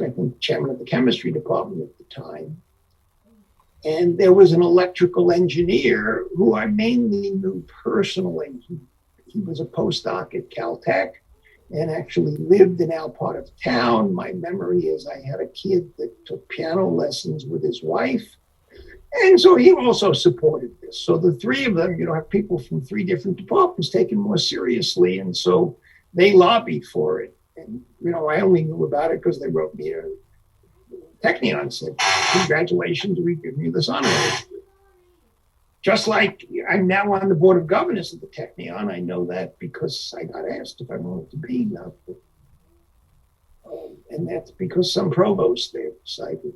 I think, chairman of the chemistry department at the time. And there was an electrical engineer who I mainly knew personally. He was a postdoc at Caltech and actually lived in our part of town. My memory is I had a kid that took piano lessons with his wife. And so he also supported this. So the three of them, have people from three different departments taken more seriously. And so they lobbied for it. And, I only knew about it because they wrote me a Technion said, congratulations, we give you this honor. Just like I'm now on the board of governors of the Technion, I know that because I got asked if I wanted to be. And that's because some provost there decided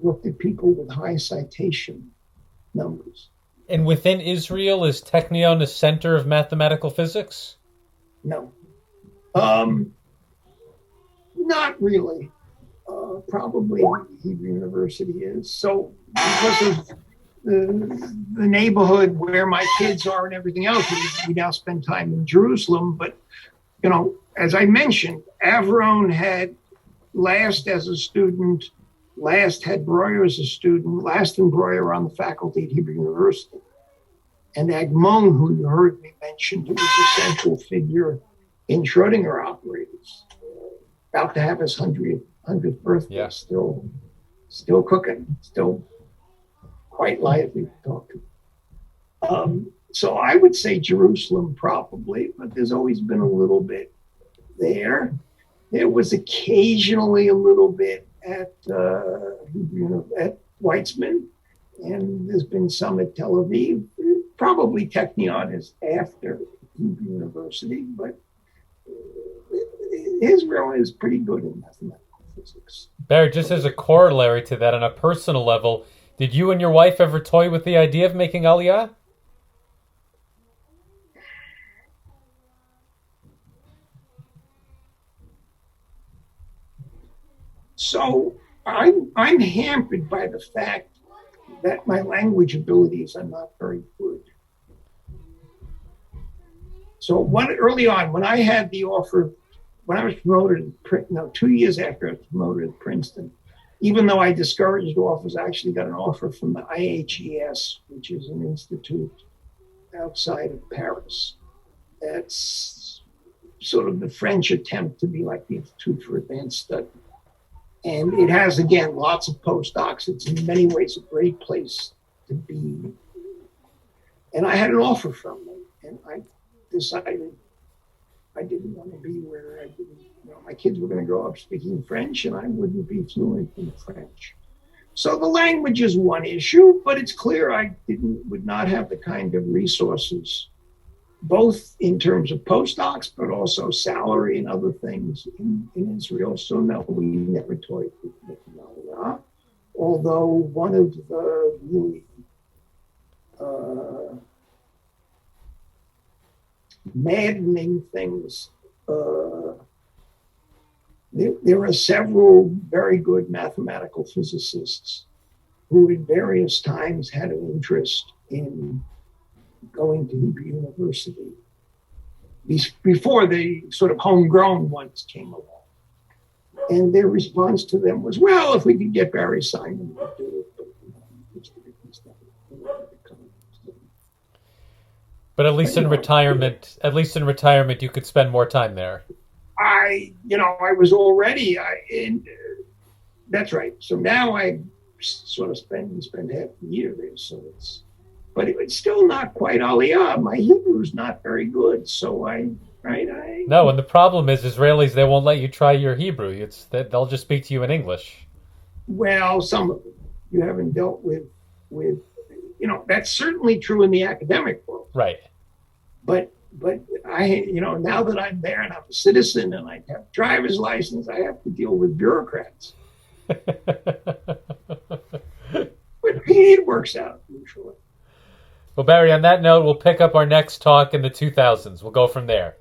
looked at people with high citation numbers. And within Israel, is Technion a center of mathematical physics? No. Not really. Probably Hebrew University is. So because of the neighborhood where my kids are and everything else, we now spend time in Jerusalem. But, as I mentioned, Avron had Last as a student, Last had Breuer as a student, Last and Breuer on the faculty at Hebrew University. And Agmon, who you heard me mention, who was a central figure in Schrodinger operators, about to have his 100th birthday, yeah. still cooking, still quite lively to talk to. So I would say Jerusalem probably, but there's always been a little bit there. There was occasionally a little bit at Weizmann, and there's been some at Tel Aviv. Probably Technion is after Hebrew University, but Israel is pretty good in mathematics. Physics. Barry, just as a corollary to that, on a personal level, did you and your wife ever toy with the idea of making aliyah? So I'm hampered by the fact that my language abilities are not very good. So early on, when I had the offer, when I was promoted, 2 years after I was promoted at Princeton, even though I discouraged offers, I actually got an offer from the IHES, which is an institute outside of Paris. That's sort of the French attempt to be like the Institute for Advanced Study. And it has, again, lots of postdocs. It's in many ways a great place to be. And I had an offer from them, and I decided I didn't want to be where I didn't, my kids were going to grow up speaking French, and I wouldn't be fluent in French. So the language is one issue, but it's clear I would not have the kind of resources, both in terms of postdocs, but also salary and other things in Israel. So no, we never toyed with making aliyah. Although one of the really maddening things, there are several very good mathematical physicists who at various times had an interest in going to Hebrew University before the sort of homegrown ones came along. And their response to them was, well, if we could get Barry Simon, we'd do it. But at least in retirement, you could spend more time there. I was already, that's right. So now I sort of spend half the year there. So but it's still not quite aliyah. My Hebrew's not very good. So No, and the problem is Israelis, they won't let you try your Hebrew. It's that they'll just speak to you in English. Well, some of them you haven't dealt with, that's certainly true in the academic world. Right. But I, now that I'm there and I'm a citizen and I have a driver's license, I have to deal with bureaucrats. But it works out usually. Well, Barry, on that note, we'll pick up our next talk in the 2000s. We'll go from there.